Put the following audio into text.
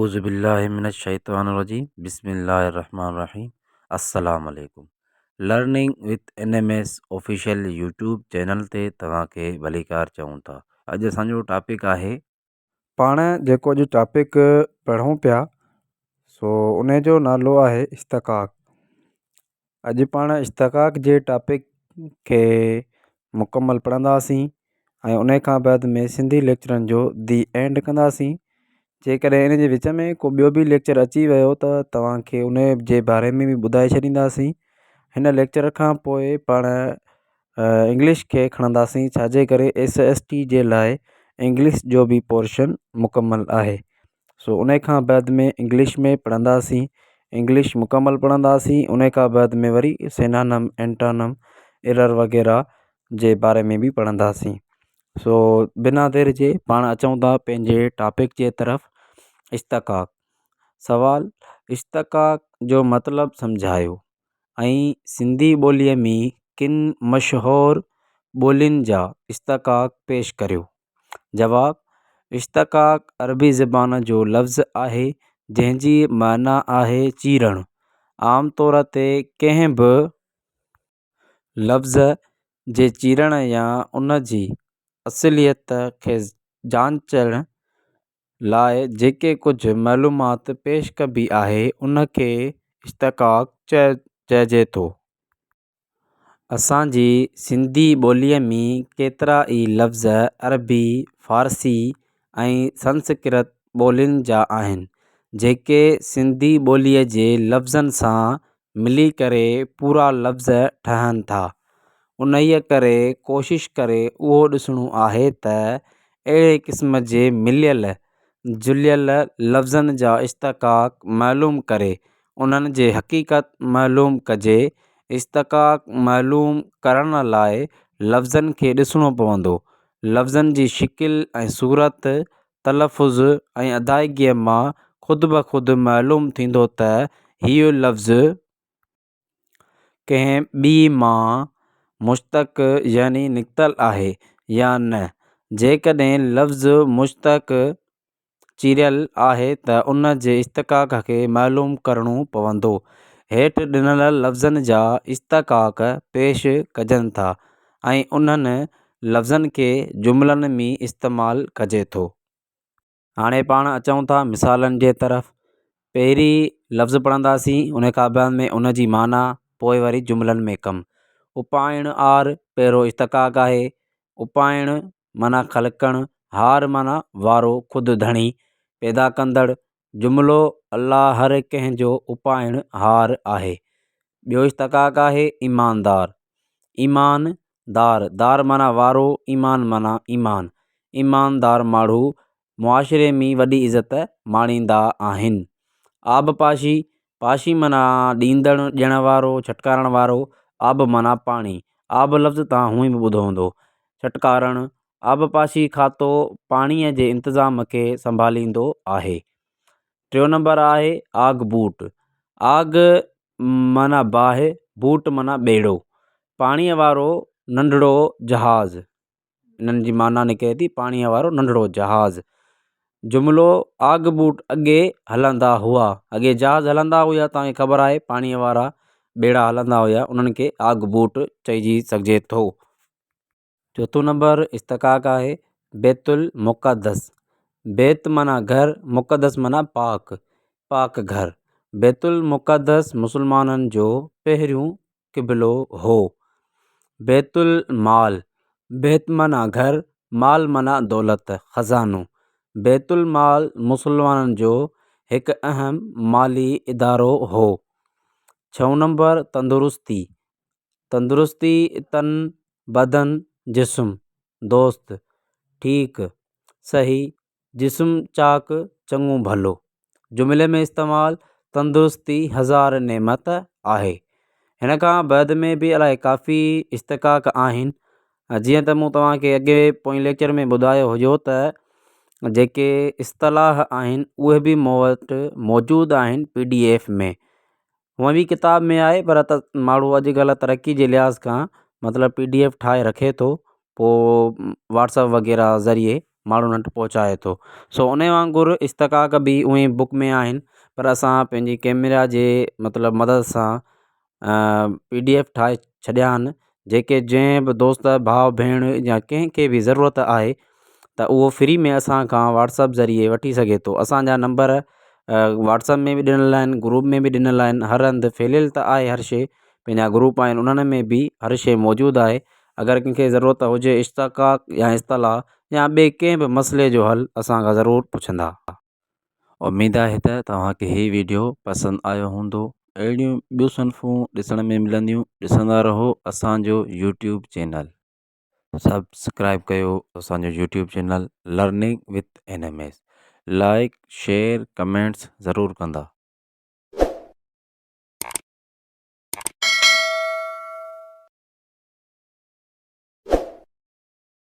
औज़ुबिल्लाहिमिनश्शैतानिर्रजीम बिस्मिल्लाहिर्रहमानिर्रहीम अस्सलाम वालेकुम। Learning with NMS official YouTube channel ते तव्हांखे भलीकार चऊं था। अॼु असांजो टॉपिक आहे पाण जेको अॼु टॉपिक पढ़ूं पिया सो उन जो नालो आहे इश्तिक़ाक़। अॼु पाण इश्तिक़ाक़ जे टॉपिक खे मुकमल पढ़ंदासीं ऐं उन खां बाद में सिंधी लेक्चरनि जो दी एंड कंदासीं। जेकॾहिं इन जे विच में को ॿियो बि लेक्चर अची वियो त तव्हांखे उन जे बारे में बि ॿुधाए छॾींदासीं। हिन लेक्चर खां पोइ पाण इंग्लिश खे खणंदासीं, छाजे करे SST जे लाइ इंग्लिश जो बि पोर्शन मुकमल आहे। सो उन खां बाद में इंग्लिश में पढ़ंदासीं, इंग्लिश मुकमल पढ़ंदासीं। उन खां बाद में वरी सिनोनिम, एंटोनिम, एरर वग़ैरह जे बारे में बि पढ़ंदासीं। सो बिना देर जे पाण अचूं था पंहिंजे टॉपिक जे तरफ़। इश्तिक़ाक़ सवाल, इश्तिक़ाक़ जो मतिलबु सम्झायो ऐं सिंधी ॿोलीअ में किन मशहूरु ॿोलियुनि जा इश्तिक़ाक़ पेश करियो। जवाब, इश्तिक़ाक़ अरबी ज़बान जो लफ़्ज़ आहे जंहिंजी माना आहे चीरणु। आम तौर ते कंहिं बि लफ़्ज़ जे चीरण या उन जी असलियत खे जांचण लाइ जेके कुझु मालूमात पेश कबी आहे उन खे इश्तिक़ाक़ चइजे थो। असांजी सिंधी ॿोलीअ में केतिरा ई लफ़्ज़ अरबी, फ़ारसी ऐं संस्कृत ॿोलियुनि जा आहिनि जेके सिंधी ॿोलीअ जे लफ़्ज़नि सां मिली करे पूरा लफ़्ज़ ठहनि था। उन्हीअ करे कोशिशि करे उहो ॾिसणो आहे त अहिड़े क़िस्म जे मिलियल जुलियल लफ़्ज़नि जा इश्तिक़ाक़ मालूम करे उन्हनि जे हक़ीक़त मालूम कजे। इश्तिक़ाक़ मालूम करण लाइ लफ़्ज़नि खे ॾिसणो पवंदो। लफ़्ज़नि जी शिकिल ऐं सूरत, तलफ़ुज़ ऐं अदायगीअ मां ख़ुदि ब ख़ुदि मालूम थींदो त हीउ लफ़्ज़ कंहिं ॿी मां मुश्तक़ यानी निकितल आहे या न। जेकॾहिं लफ़्ज़ मुश्तक़ चीरियल आहे त उन जे इश्तिक़ाक़ खे मालूम करणो पवंदो। हेठि ॾिनल लफ़्ज़नि जा इश्तिक़ाक़ पेश कजनि था ऐं उन्हनि लफ़्ज़नि खे जुमिलनि में इस्तेमालु कजे थो। हाणे पाण अचूं था मिसालनि जे तरफ़। पहिरीं लफ़्ज़ पढ़ंदासीं, उन खां बाद में उन जी माना, पोइ वरी जुमिलनि में कमु। उपाइण आर पहिरियों इश्तिक़ाक़ आहे। उपाइण माना ख़लक़णु, हार माना वारो ख़ुदि धणी पैदा कंदड़। जुमिलो अल्लाह हर कंहिंजो उपाइण हार आहे। ॿियो इश्तिक़ाक़ आहे ईमानदार। ईमानदार, दार माना वारो, ईमान माना ईमान। ईमानदार माण्हू मुआशिरे में वॾी इज़त माणींदा आहिनि। आबपाशी, पाशी माना ॾींदड़, ॾियण वारो, छटकारण वारो। आब माना पाणी। आब लफ़्ज़ तव्हां हूअं बि ॿुधो हूंदो। छटकारण, आबपाशी खातो पाणीअ जे इंतिज़ाम खे संभालींदो आहे। टियों नंबर आहे आग बूट। आग माना बाहि, बूट माना ॿेड़ो, पाणीअ वारो नंढिड़ो जहाज़। इन्हनि जी माना निकिरे थी पाणीअ वारो नंढिड़ो जहाज़। जुमिलो आग बूट अॻे हलंदा हुआ। अॻे जहाज़ हलंदा हुआ, तव्हांखे ख़बर आहे, पाणीअ वारा ॿेड़ा हलंदा हुआ, उन्हनि खे आग बूट चइजी सघिजे थो। चोथों नंबर इश्तिक़ाक़ आहे बैतुल मुक़द्दस। बैत माना घर, मुक़द्दस माना पाक, पाक घर। बैतुल मुक़द्दस मुसलमाननि जो पहिरियों क़िबलो हो। बैतुल माल, बैत माना घर, माल माना दौलत, ख़ज़ानो। बैतुल माल मुसलमाननि जो हिकु अहम माली इदारो हो। छहों नंबर तंदुरुस्ती। तंदुरुस्ती तन, बदन, जिस्म। दोस्त, ठीक, सही, जिस्म चाक, चङो भलो। जुमिले में इस्तेमालु तंदुरुस्ती हज़ार नेमत आहे। हिन खां बाद में बि अलाए काफ़ी इश्तिक़ाक़ आहिनि। जीअं त मूं तव्हांखे अॻे पोइ लेक्चर में ॿुधायो हुयो त जेके इस्तलाह आहिनि उहे बि मूं वटि मौजूदु आहिनि PDF में। हूअं बि किताब में आहे, पर त माण्हू अॼुकल्ह तरक़ी जे लिहाज़ खां मतिलबु PDF ठाहे रखे थो, पोइ WhatsApp वग़ैरह ज़रिए माण्हुनि वटि पहुचाए थो। सो उन वांगुरु इस्तकाक बि उहे बुक में आहिनि, पर असां पंहिंजी कैमरा जे मतिलबु मदद सां PDF ठाहे छॾिया आहिनि, जेके जंहिं बि दोस्त भाउ भेण या कंहिंखे बि ज़रूरत आहे त उहो फ्री में असां खां WhatsApp ज़रिए वठी सघे थो। असांजा नंबर WhatsApp में बि ॾिनल आहिनि, ग्रुप में बि ॾिनल आहिनि, हर हंधि फैलियल त आहे हर शइ, पंहिंजा ग्रुप आहिनि उन्हनि में बि हर शइ मौजूदु आहे। अगरि कंहिंखे ज़रूरत हुजे इश्तिक़ाक़ या इस्तलाह या ॿिए कंहिं बि मसइले जो हल असां खां ज़रूरु पुछंदा। उमेद आहे त तव्हांखे हीउ वीडियो पसंदि आयो हूंदो। अहिड़ियूं ॿियूं सनफ़ूं ॾिसण में मिलंदियूं, ॾिसंदा रहो असांजो यूट्यूब चैनल। सब्सक्राइब कयो असांजो YouTube channel learning with NMS। Like share comments ज़रूरु कंदा।